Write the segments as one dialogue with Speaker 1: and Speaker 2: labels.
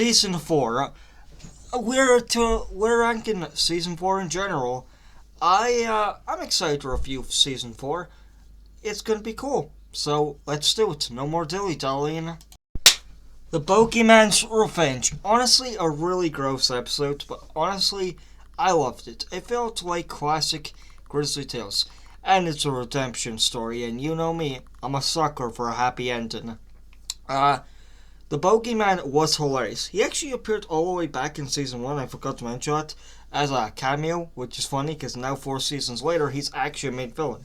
Speaker 1: Season 4. We're ranking Season 4 in general. I'm excited to review Season 4. It's gonna be cool. So, let's do it. No more dilly-dallying. The Bogeyman's Revenge. Honestly, a really gross episode, but honestly, I loved it. It felt like classic Grizzly Tales. And it's a redemption story, and you know me, I'm a sucker for a happy ending. The Bogeyman was hilarious. He actually appeared all the way back in Season 1, I forgot to mention that, as a cameo, which is funny, because now 4 seasons later, he's actually a main villain.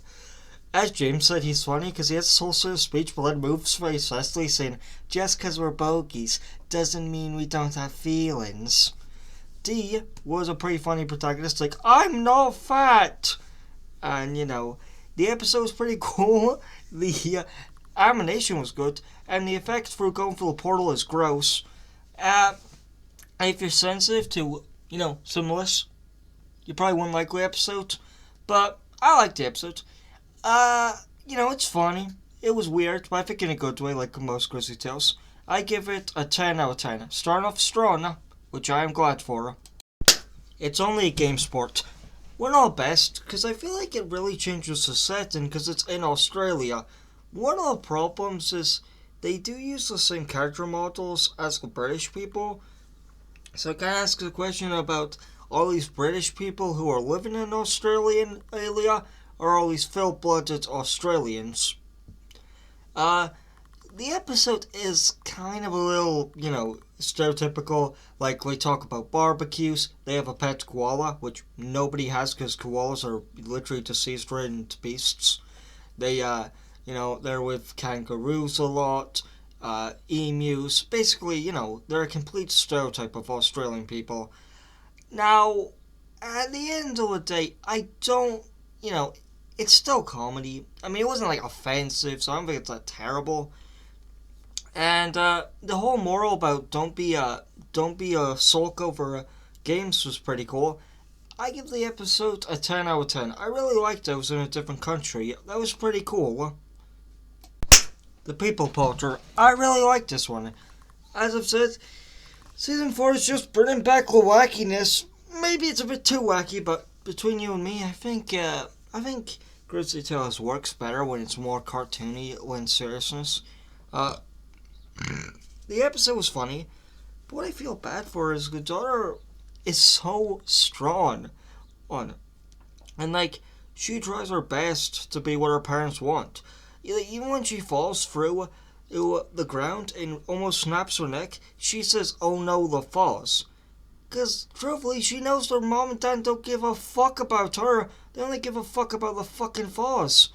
Speaker 1: As James said, he's funny because he has this whole sort of speech, but then moves very fastly, saying, just because we're bogies doesn't mean we don't have feelings. D was a pretty funny protagonist, like, I'm not fat! And, the episode was pretty cool. The animation was good, and the effect for going through the portal is gross. If you're sensitive to, stimulus, you probably wouldn't like the episode, but I liked the episode. It's funny. It was weird, but I think in a good way, like most Grizzly Tales. I give it a 10 out of 10. Starting off strong, which I am glad for. It's only a game sport. We're not best, because I feel like it really changes the setting, because it's in Australia. One of the problems is they do use the same character models as the British people. So I can ask the question about all these British people who are living in Australian area, or all these full-blooded Australians. The episode is kind of a little, stereotypical. Like, they talk about barbecues. They have a pet koala, which nobody has because koalas are literally disease-ridden beasts. They, they're with kangaroos a lot, emus. Basically, they're a complete stereotype of Australian people. Now, at the end of the day, I don't, it's still comedy. I mean, it wasn't, offensive, so I don't think it's that terrible. And the whole moral about don't be a sulk over games was pretty cool. I give the episode a 10 out of 10. I really liked it. I was in a different country. That was pretty cool. The People Potter. I really liked this one. As I've said, Season 4 is just bringing back the wackiness. Maybe it's a bit too wacky, but between you and me, I think Grizzly Tales works better when it's more cartoony than seriousness. The episode was funny, but what I feel bad for is the daughter is so strong on it. And, she tries her best to be what her parents want. Even when she falls through the ground and almost snaps her neck, she says, oh no, the falls. Because, truthfully, she knows her mom and dad don't give a fuck about her. They only give a fuck about the fucking falls.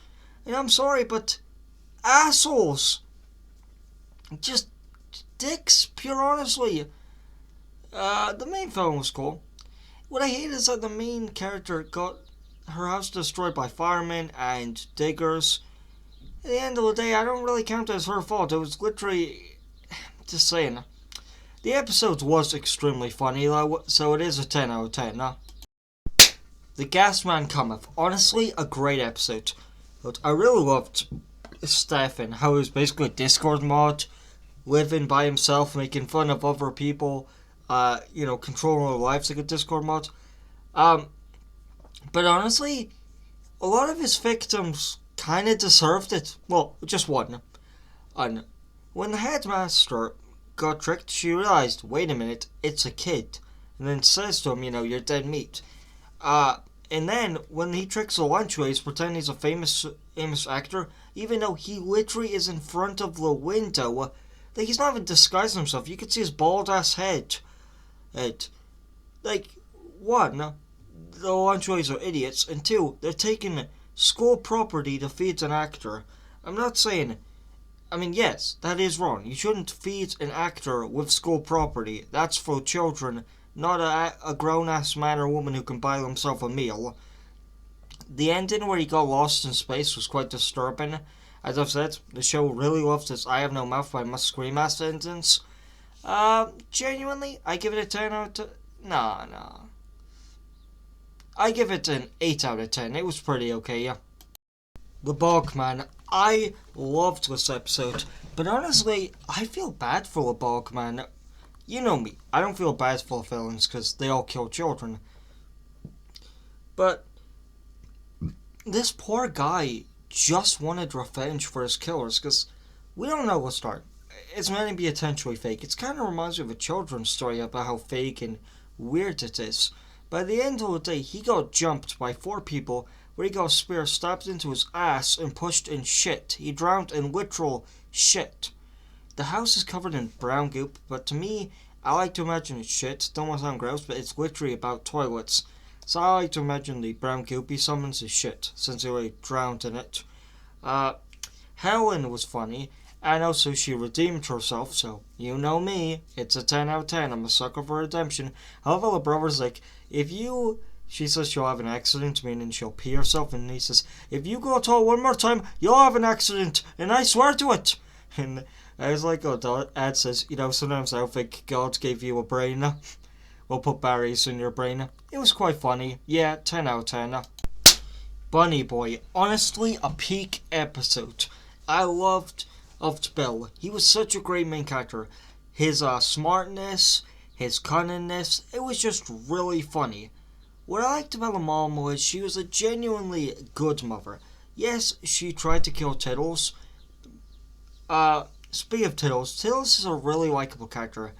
Speaker 1: And I'm sorry, but assholes. Just dicks, pure honestly. The main film was cool. What I hate is that the main character got her house destroyed by firemen and diggers. At the end of the day, I don't really count it as her fault. It was literally just saying. The episode was extremely funny, so it is a 10 out of 10. The Gas Man Cometh. Honestly, a great episode. But I really loved Stefan, how he was basically a Discord mod, living by himself, making fun of other people, controlling their lives like a Discord mod. But honestly, a lot of his victims kind of deserved it. Well, just one. And when the headmaster got tricked, she realized, wait a minute, it's a kid. And then says to him, you're dead meat. And then, when he tricks the lunchways, pretending he's a famous actor, even though he literally is in front of the window, he's not even disguising himself. You can see his bald-ass head. One, the lunchways are idiots, and two, they're taking school property to feed an actor. I'm not saying... yes, that is wrong. You shouldn't feed an actor with school property. That's for children, not a grown-ass man or woman who can buy themselves a meal. The ending where he got lost in space was quite disturbing. As I've said, the show really loves this I Have No Mouth but I Must Scream ass endings. Genuinely, I give it a 10 out of 10. Nah. I give it an 8 out of 10. It was pretty okay, yeah. The Bogman. I loved this episode, but honestly, I feel bad for the Bogman. You know me. I don't feel bad for villains because they all kill children. But this poor guy just wanted revenge for his killers because we don't know what's start. It's meant to be intentionally fake. It kind of reminds me of a children's story about how fake and weird it is. By the end of the day, he got jumped by 4 people where he got a spear stabbed into his ass and pushed in shit. He drowned in literal shit. The house is covered in brown goop, but to me, I like to imagine it's shit. Don't want to sound gross, but it's literally about toilets. So I like to imagine the brown goop he summons is shit, since he already drowned in it. Helen was funny, and also she redeemed herself, so you know me, it's a 10 out of 10, I'm a sucker for redemption. However, the brother's like, she says she'll have an accident, meaning she'll pee herself, and he says, if you go to her one more time, you'll have an accident, and I swear to it. And I was like, Dad says, sometimes I think God gave you a brain. We'll put berries in your brain. It was quite funny. Yeah, 10 out of 10. Bunny Boy, honestly, a peak episode. I loved Bill. He was such a great main character. His smartness, his cunningness, it was just really funny. What I liked about the mom was she was a genuinely good mother. Yes, she tried to kill Tiddles. Speaking of Tiddles is a really likable character.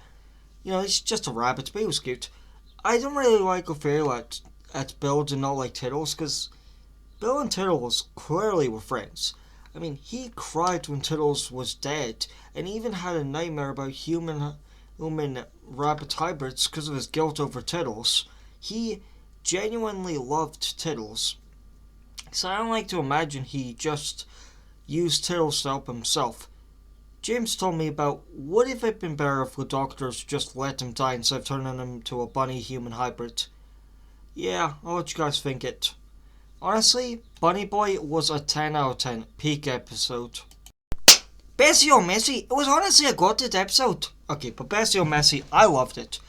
Speaker 1: He's just a rabbit, but he was cute. I don't really like or feel at Bill did not like Tiddles, because Bill and Tiddles clearly were friends. I mean, he cried when Tiddles was dead, and even had a nightmare about human rabbit hybrids because of his guilt over Tiddles. He genuinely loved Tiddles. So I don't like to imagine he just used Tiddles to help himself. James told me about, would it have been better if the doctors just let him die instead of turning him to a bunny-human hybrid? Yeah, I'll let you guys think it. Honestly, Bunny Boy was a 10 out of 10 peak episode. Bessie or Messy, it was honestly a good episode. Okay, but Bessie or Messy, I loved it.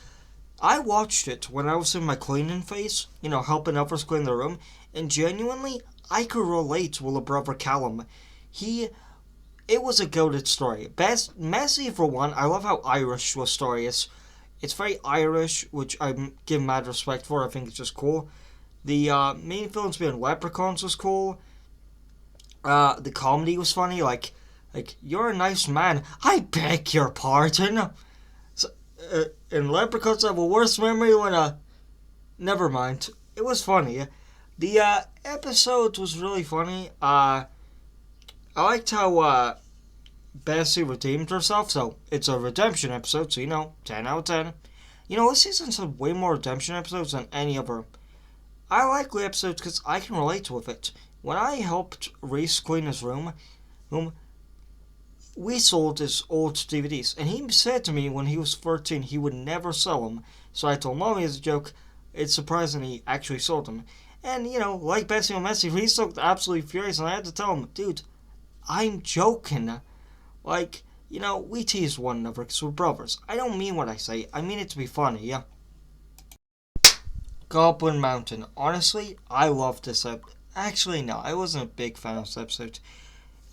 Speaker 1: I watched it when I was in my cleaning phase, helping others clean their room, and genuinely, I could relate with a brother Callum. It was a goated story. Messy for one, I love how Irish the story is. It's very Irish, which I give mad respect for. I think it's just cool. The main villains being leprechauns was cool. The comedy was funny. Like you're a nice man. I beg your pardon. So, and leprechauns have a worse memory when never mind. It was funny. The episode was really funny. I liked how Bessie redeemed herself, so it's a redemption episode, so 10 out of 10. This season's had way more redemption episodes than any other. I like the episodes because I can relate with it. When I helped Reese clean his room, we sold his old DVDs, and he said to me when he was 13 he would never sell them, so I told Mommy as a joke, it's surprising he actually sold them. And, like Bessie and Messi, Reese looked absolutely furious, and I had to tell him, dude, I'm joking. We tease one another because we're brothers. I don't mean what I say. I mean it to be funny, yeah? Goblin Mountain. Honestly, I loved this episode. Actually, no, I wasn't a big fan of this episode.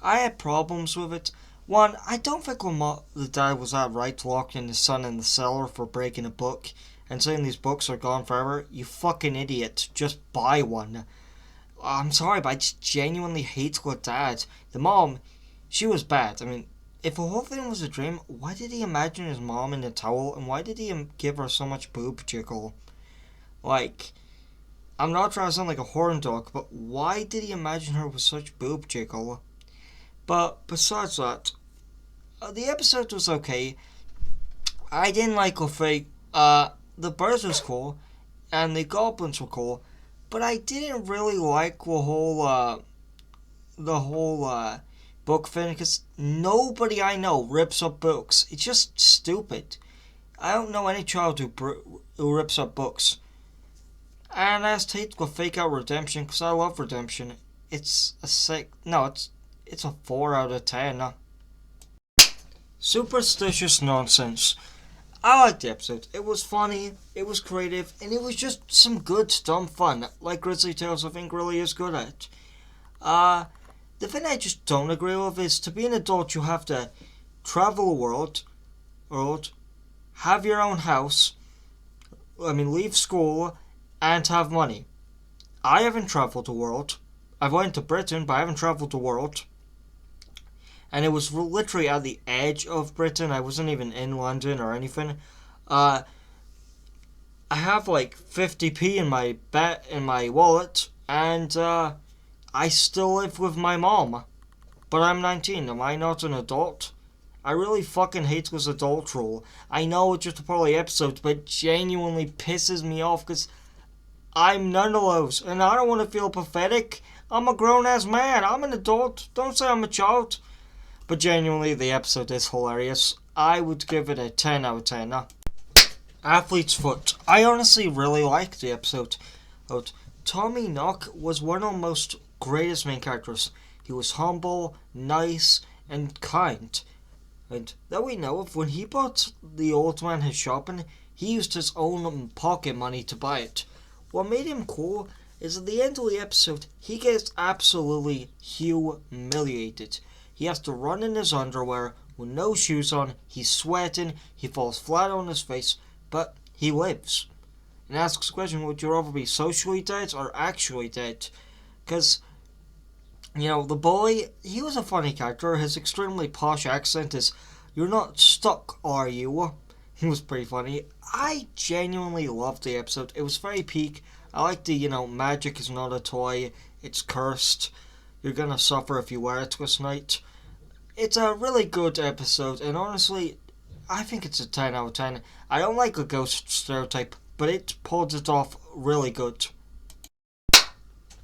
Speaker 1: I had problems with it. One, I don't think the dad was right locking his son in the cellar for breaking a book and saying these books are gone forever. You fucking idiot. Just buy one. I'm sorry, but I just genuinely hate the dad. The mom, she was bad. I mean, if the whole thing was a dream, why did he imagine his mom in a towel, and why did he give her so much boob jiggle? I'm not trying to sound like a horn dog, but why did he imagine her with such boob jiggle? But besides that, the episode was okay. I didn't like the birds was cool, and the goblins were cool, but I didn't really like the whole book thing, because nobody I know rips up books. It's just stupid. I don't know any child who rips up books. And I just hate to fake out redemption, because I love redemption. It's it's a 4 out of 10. Superstitious nonsense. I liked the episode. It was funny, it was creative, and it was just some good, dumb fun, like Grizzly Tales I think really is good at. The thing I just don't agree with is, to be an adult you have to travel the world, have your own house, leave school, and have money. I haven't traveled the world. I've went to Britain, but I haven't traveled the world. And it was literally at the edge of Britain. I wasn't even in London or anything. I have like 50p in my wallet, and I still live with my mom. But I'm 19. Am I not an adult? I really fucking hate this adult rule. I know it's just a part of the episode, but it genuinely pisses me off because I'm none of those, and I don't want to feel pathetic. I'm a grown-ass man. I'm an adult. Don't say I'm a child. But genuinely, the episode is hilarious. I would give it a 10 out of 10. Athlete's Foot. I honestly really liked the episode. Tommy Knock was one of the most greatest main characters. He was humble, nice, and kind. And that we know of, when he bought the old man his shopping, he used his own pocket money to buy it. What made him cool is at the end of the episode, he gets absolutely humiliated. He has to run in his underwear with no shoes on, he's sweating, he falls flat on his face, but he lives. And asks the question, would you rather be socially dead or actually dead? Because, the boy, he was a funny character. His extremely posh accent is, "You're not stuck, are you?" He was pretty funny. I genuinely loved the episode. It was very peak. I like the, magic is not a toy. It's cursed. You're gonna suffer if you wear it this night. It's a really good episode, and honestly, I think it's a 10 out of 10. I don't like a ghost stereotype, but it pulled it off really good.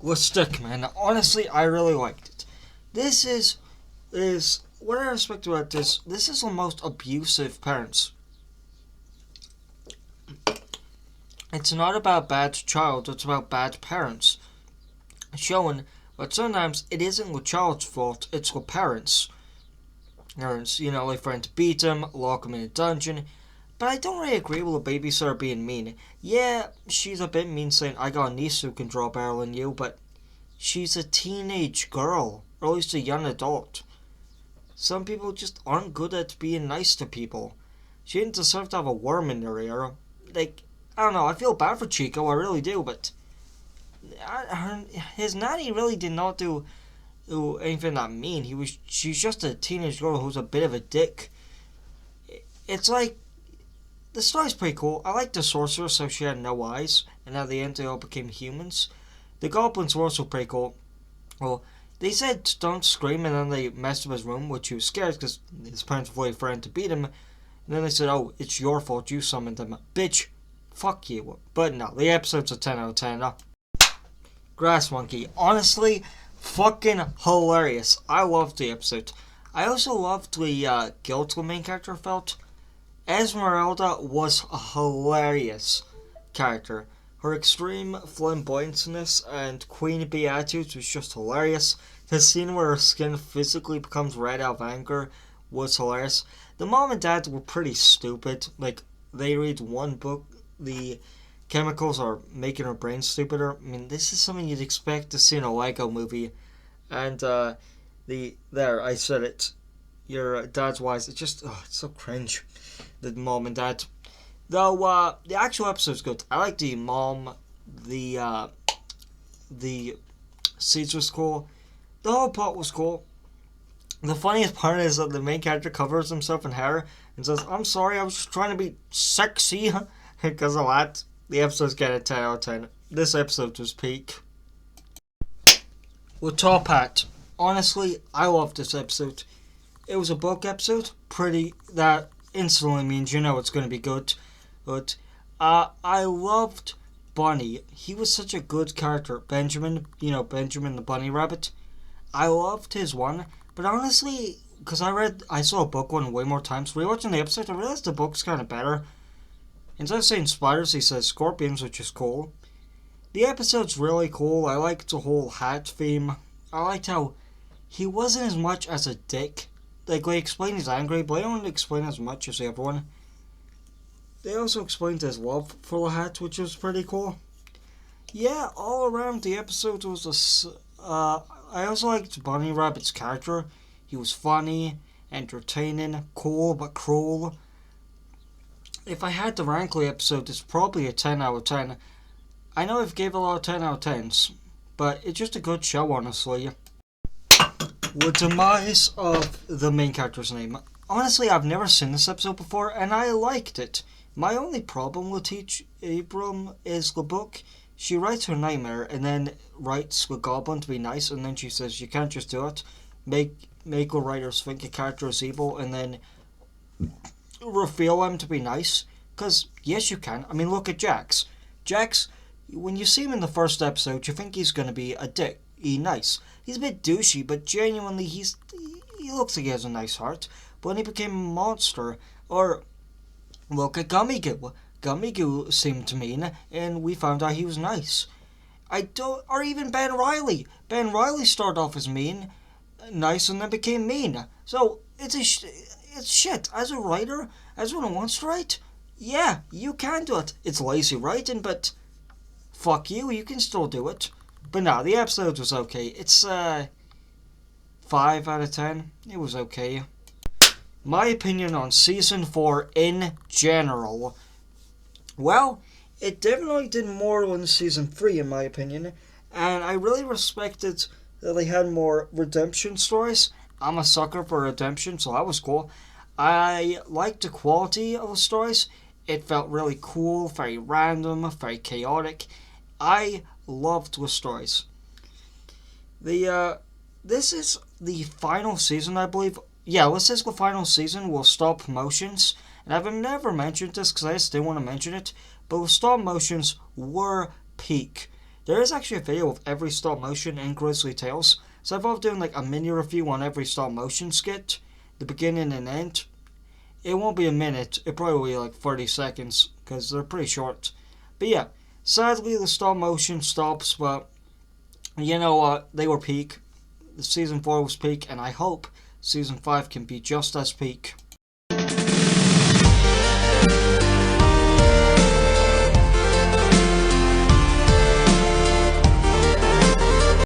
Speaker 1: With Stickman, honestly, I really liked it. This is what I respect about this. This is the most abusive parents. It's not about bad child, it's about bad parents. Showing that sometimes it isn't the child's fault, it's the parents. Parents, they threaten to beat him, lock him in a dungeon. But I don't really agree with the babysitter being mean. Yeah, she's a bit mean saying, "I got a niece who can draw better than you," but she's a teenage girl, or at least a young adult. Some people just aren't good at being nice to people. She didn't deserve to have a worm in her ear. I don't know, I feel bad for Chico, I really do, but his nanny really did not do anything that mean. She's just a teenage girl who's a bit of a dick. It's like, the story's pretty cool. I like the sorcerer, so she had no eyes, and at the end they all became humans. The goblins were also pretty cool. Well, they said don't scream, and then they messed up his room, which he was scared because his parents were really frightened to beat him. And then they said, "Oh, it's your fault, you summoned them." Bitch, fuck you. But no, the episode's a 10 out of 10. Grass Monkey. Honestly, fucking hilarious. I loved the episode. I also loved the guilt the main character felt. Esmeralda was a hilarious character. Her extreme flamboyantness and queen bee attitudes was just hilarious. The scene where her skin physically becomes red out of anger was hilarious. The mom and dad were pretty stupid. They read one book, the chemicals are making her brain stupider. This is something you'd expect to see in a Lego movie. And I said it. Your dad's wise. It's just, it's so cringe. The mom and dad. Though, the actual episode's good. I like the mom, the seeds was cool. The whole plot was cool. The funniest part is that the main character covers himself in hair and says, "I'm sorry, I was just trying to be sexy." Because of that, the episode's getting a 10 out of 10. This episode was peak. With Top Hat. Honestly, I loved this episode. It was a book episode. That instantly means it's going to be good. But I loved Bunny. He was such a good character. Benjamin, Benjamin the bunny rabbit. I loved his one. But honestly, because I saw a book one way more times. Rewatching the episode, I realized the book's kind of better. Instead of saying spiders, he says scorpions, which is cool. The episode's really cool. I liked the whole hat theme. I liked how he wasn't as much as a dick. They explained he's angry, but they don't explain as much as the other one. They also explained his love for the hat, which was pretty cool. Yeah, all around the episode was I also liked Bunny Rabbit's character. He was funny, entertaining, cool but cruel. if I had to rank the episode, it's probably a 10 out of 10. I know I've gave a lot of 10 out of 10s, but it's just a good show, honestly. The demise of the main character's name. Honestly, I've never seen this episode before, and I liked it. My only problem with Teach Abram is the book. She writes her nightmare, and then writes the goblin to be nice, and then she says you can't just do it. Make the writers think a character is evil, and then reveal him to be nice. Because, yes, you can. I mean, look at Jax. Jax, when you see him in the first episode, you think he's going to be a dick. Nice. He's a bit douchey, but genuinely, he looks like he has a nice heart. But when he became a monster, or look at Gummigoo. Gummigoo seemed to mean, and we found out he was nice. Or even Ben Riley. Ben Riley started off as mean, nice, and then became mean. So, it's shit. As a writer, as one who wants to write, yeah, you can do it. It's lazy writing, but fuck you can still do it. But no, the episode was okay. It's 5 out of 10. It was okay. My opinion on Season 4 in general. Well, it definitely did more than Season 3 in my opinion. And I really respected that they had more redemption stories. I'm a sucker for redemption, so that was cool. I liked the quality of the stories. It felt really cool, very random, very chaotic. I loved the stories. This is the final season, I believe. Yeah, this is the final season with stop motions. And I've never mentioned this because I just didn't want to mention it. But the stop motions were peak. There is actually a video of every stop motion in Grizzly Tales. So I thought of doing like a mini review on every stop motion skit. The beginning and end. It won't be a minute. It probably will be like 30 seconds. Because they're pretty short. But yeah. Sadly the stop motion stops. But you know what? They were peak. Season 4 was peak. And I hope Season 5 can be just as peak.